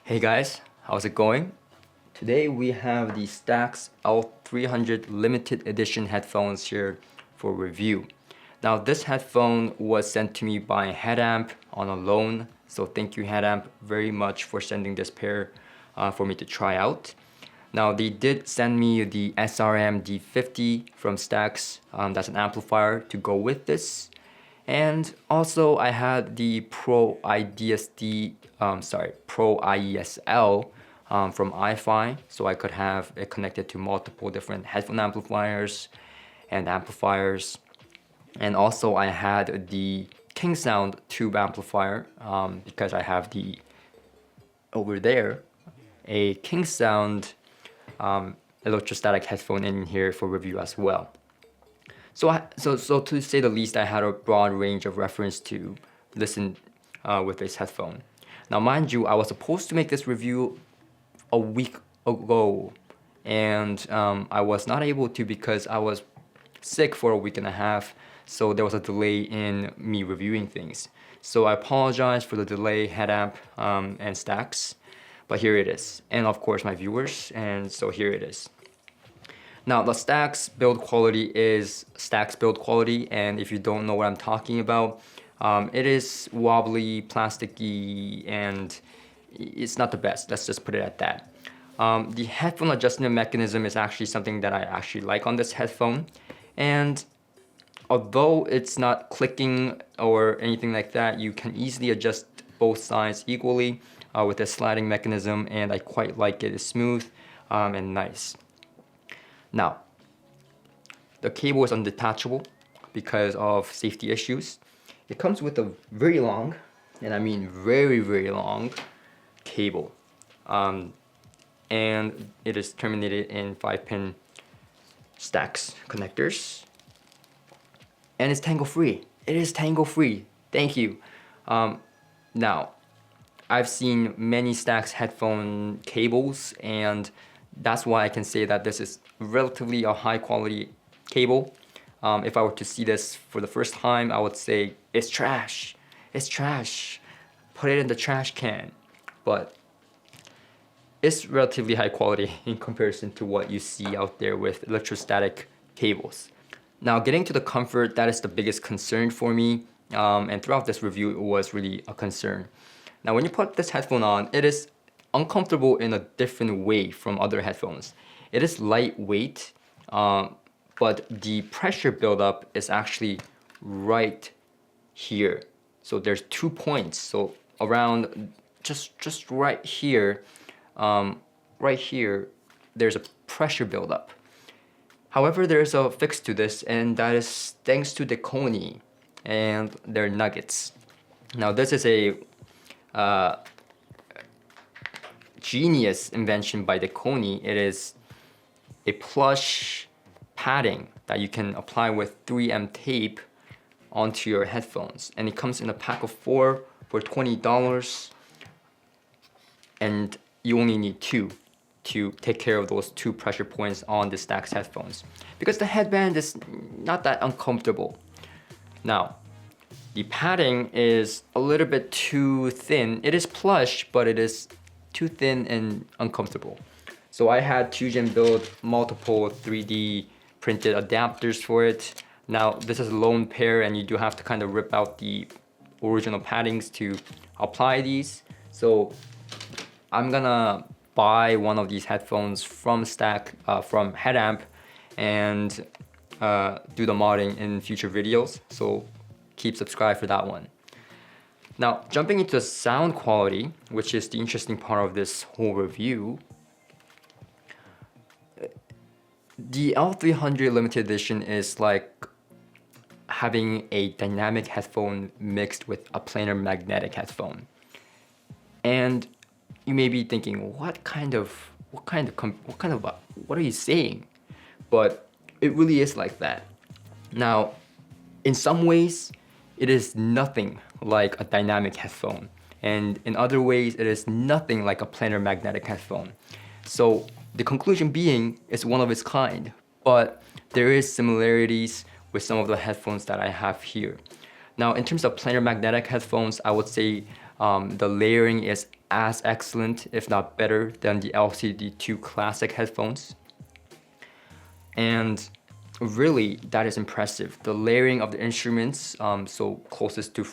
Hey guys, how's it going? Today we have the Stax L300 limited edition headphones here for review. Now this headphone was sent to me by Headamp on a loan, so thank you Headamp very much for sending this pair for me to try out. Now they did send me the SRM D50 from Stax, that's an amplifier to go with this. And also I had the Pro IESL from iFi, so I could have it connected to multiple different headphone amplifiers and amplifiers. And also I had the King Sound tube amplifier because I have over there a King Sound electrostatic headphone in here for review as well. So to say the least, I had a broad range of reference to listen with this headphone. Now, mind you, I was supposed to make this review a week ago, and I was not able to because I was sick for a week and a half, so there was a delay in me reviewing things. So I apologize for the delay, Headamp and Stax, but here it is. And of course, my viewers, and so here it is. Now, the Stax build quality is Stax build quality, and if you don't know what I'm talking about, it is wobbly, plasticky, and it's not the best. Let's just put it at that. The headphone adjustment mechanism is actually something that I actually like on this headphone, and although it's not clicking or anything like that, you can easily adjust both sides equally with this sliding mechanism, and I quite like it. It's smooth and nice. Now, the cable is undetachable because of safety issues. It comes with a very long, and I mean very, very long cable. And it is terminated in 5-pin Stax connectors. And it's tangle free. It is tangle free. Thank you. Now, I've seen many Stax headphone cables, and that's why I can say that this is relatively a high quality cable. If I were to see this for the first time, I would say it's trash. It's trash. Put it in the trash can. But it's relatively high quality in comparison to what you see out there with electrostatic cables. Now, getting to the comfort, that is the biggest concern for me. And throughout this review, it was really a concern. Now, when you put this headphone on, it is uncomfortable in a different way from other headphones. It is lightweight, but the pressure buildup is actually right here. So there's 2 points. So around just right here, there's a pressure buildup. However, there's a fix to this, and that is thanks to Deconi and their nuggets. Now, this is a genius invention by Deconi. It is a plush padding that you can apply with 3M tape onto your headphones, and it comes in a pack of 4 for $20, and you only need 2 to take care of those 2 pressure points on the Stax headphones, because the headband is not that uncomfortable. Now, the padding is a little bit too thin. It is plush, but it is too thin and uncomfortable. So I had Tujen build multiple 3D printed adapters for it. Now this is a lone pair, and you do have to kind of rip out the original paddings to apply these. So I'm gonna buy one of these headphones from from Headamp and do the modding in future videos. So keep subscribed for that one. Now, jumping into the sound quality, which is the interesting part of this whole review, the L300 limited edition is like having a dynamic headphone mixed with a planar magnetic headphone. And you may be thinking, what are you saying? But it really is like that. Now, in some ways, it is nothing like a dynamic headphone, and in other ways it is nothing like a planar magnetic headphone. So the conclusion being, it's one of its kind, but there is similarities with some of the headphones that I have here. Now, in terms of planar magnetic headphones, I would say The layering is as excellent, if not better, than the LCD2 Classic headphones. And really, that is impressive. The layering of the instruments, so closest to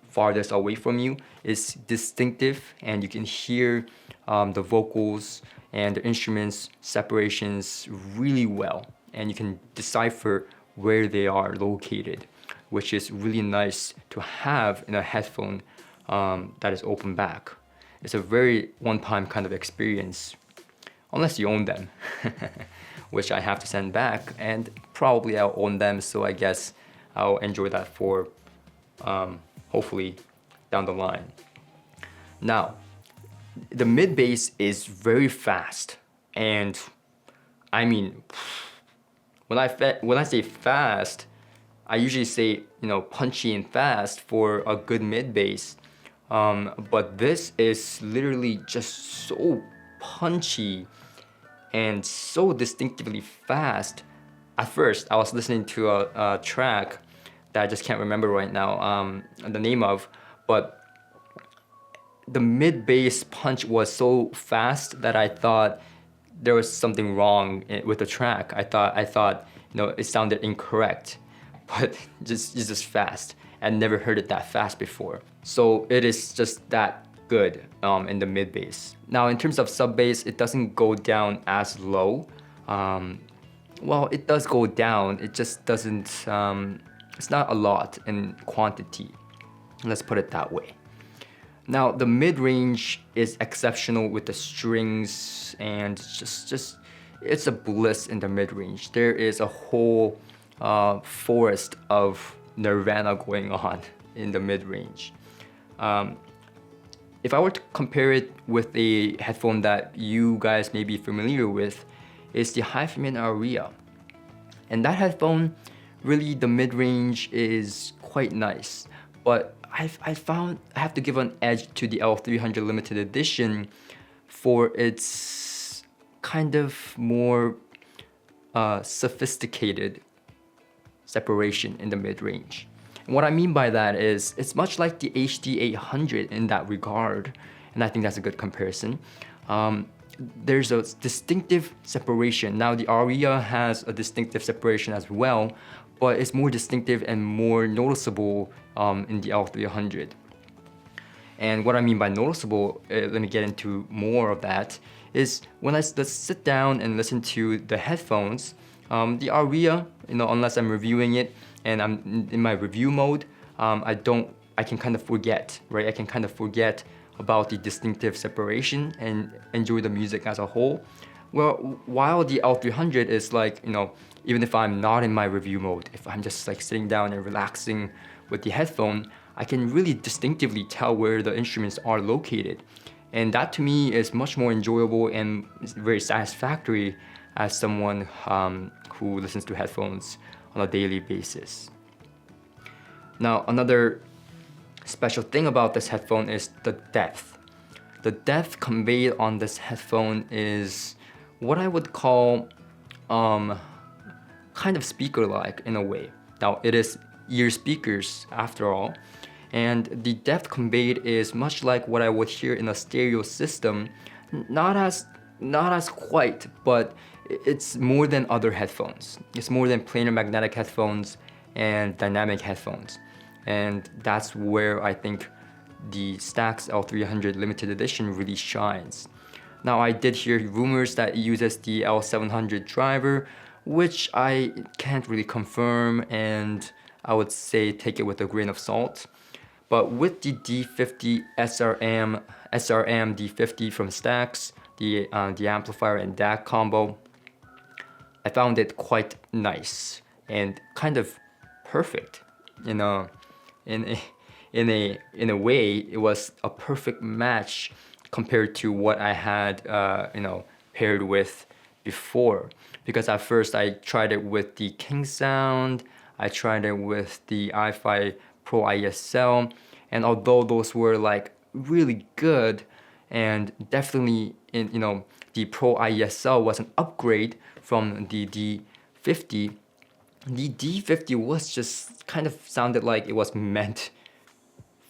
farthest away from you, is distinctive, and you can hear the vocals and the instruments separations really well, and you can decipher where they are located, which is really nice to have in a headphone that is open back. It's a very one-time kind of experience, unless you own them, which I have to send back, and probably I'll own them, so I guess I'll enjoy that for hopefully down the line. Now, the mid bass is very fast, and I mean, when I say fast, I usually say, you know, punchy and fast for a good mid bass. But this is literally just so punchy and so distinctively fast. At first, I was listening to a track that I just can't remember right now the name of, but the mid bass punch was so fast that I thought there was something wrong with the track. I thought, you know, it sounded incorrect, but it's just fast. I never heard it that fast before. So it is just that good in the mid bass. Now, in terms of sub bass, it doesn't go down as low. Well, it does go down. It just doesn't. It's not a lot in quantity. Let's put it that way. Now, the mid-range is exceptional with the strings, and just it's a bliss in the mid-range. There is a whole forest of Nirvana going on in the mid-range. If I were to compare it with a headphone that you guys may be familiar with, it's the HD800 Arya. And that headphone, really the mid-range is quite nice, but I found I have to give an edge to the L300 limited edition for its kind of more sophisticated separation in the mid-range. And what I mean by that is it's much like the HD800 in that regard, and I think that's a good comparison. There's a distinctive separation. Now the Arya has a distinctive separation as well, but it's more distinctive and more noticeable in the L300. And what I mean by noticeable, let me get into more of that, is when let's sit down and listen to the headphones, the Arya, you know, unless I'm reviewing it and I'm in my review mode, I can kind of forget, right? I can kind of forget about the distinctive separation and enjoy the music as a whole. Well, while the L300 is like, you know, even if I'm not in my review mode, if I'm just like sitting down and relaxing with the headphone, I can really distinctively tell where the instruments are located. And that to me is much more enjoyable and very satisfactory as someone who listens to headphones on a daily basis. Now, another special thing about this headphone is the depth. The depth conveyed on this headphone is what I would call kind of speaker-like in a way. Now, it is ear speakers after all, and the depth conveyed is much like what I would hear in a stereo system. Not as quite, but it's more than other headphones. It's more than planar magnetic headphones and dynamic headphones. And that's where I think the Stax L300 limited edition really shines. Now, I did hear rumors that it uses the L700 driver, which I can't really confirm, and I would say take it with a grain of salt. But with the D50 SRM D50 from Stax, the amplifier and DAC combo, I found it quite nice and kind of perfect. In a way, it was a perfect match compared to what I had paired with before. Because at first I tried it with the King Sound, I tried it with the iFi Pro ISL, and although those were like really good, and definitely the Pro ISL was an upgrade from the D50. The D50 was just kind of sounded like it was meant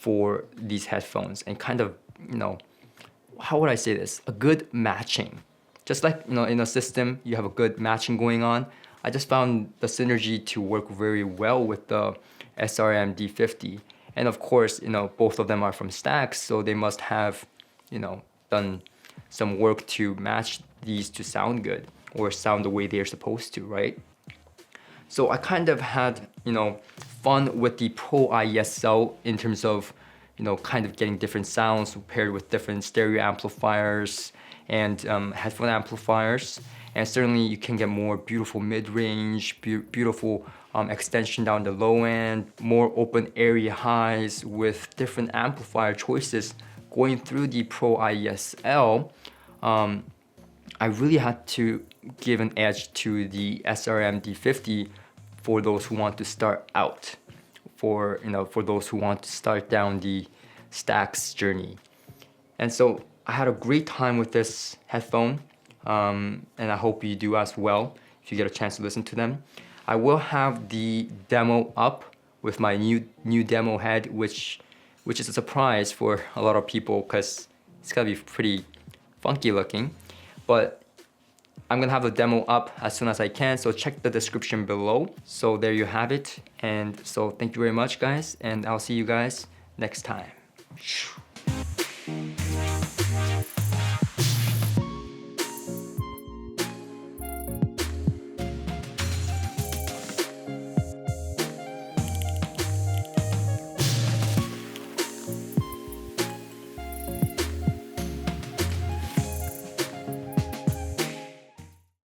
for these headphones, and kind of, you know, how would I say this? A good matching. Just like, you know, in a system, you have a good matching going on. I just found the synergy to work very well with the SRM D50. And of course, you know, both of them are from Stax, so they must have, you know, done some work to match these to sound good or sound the way they're supposed to, right? So I kind of had, you know, fun with the Pro IESL in terms of, you know, kind of getting different sounds paired with different stereo amplifiers and headphone amplifiers. And certainly you can get more beautiful mid-range, beautiful extension down the low end, more open area highs with different amplifier choices going through the Pro IESL. I really had to give an edge to the SRM D50 for those who want to start out, for, you know, for those who want to start down the Stax journey. And so I had a great time with this headphone, and I hope you do as well if you get a chance to listen to them. I will have the demo up with my new demo head, which is a surprise for a lot of people because it's gonna be pretty funky looking. But I'm gonna have the demo up as soon as I can, so check the description below. So there you have it. And so thank you very much, guys, and I'll see you guys next time.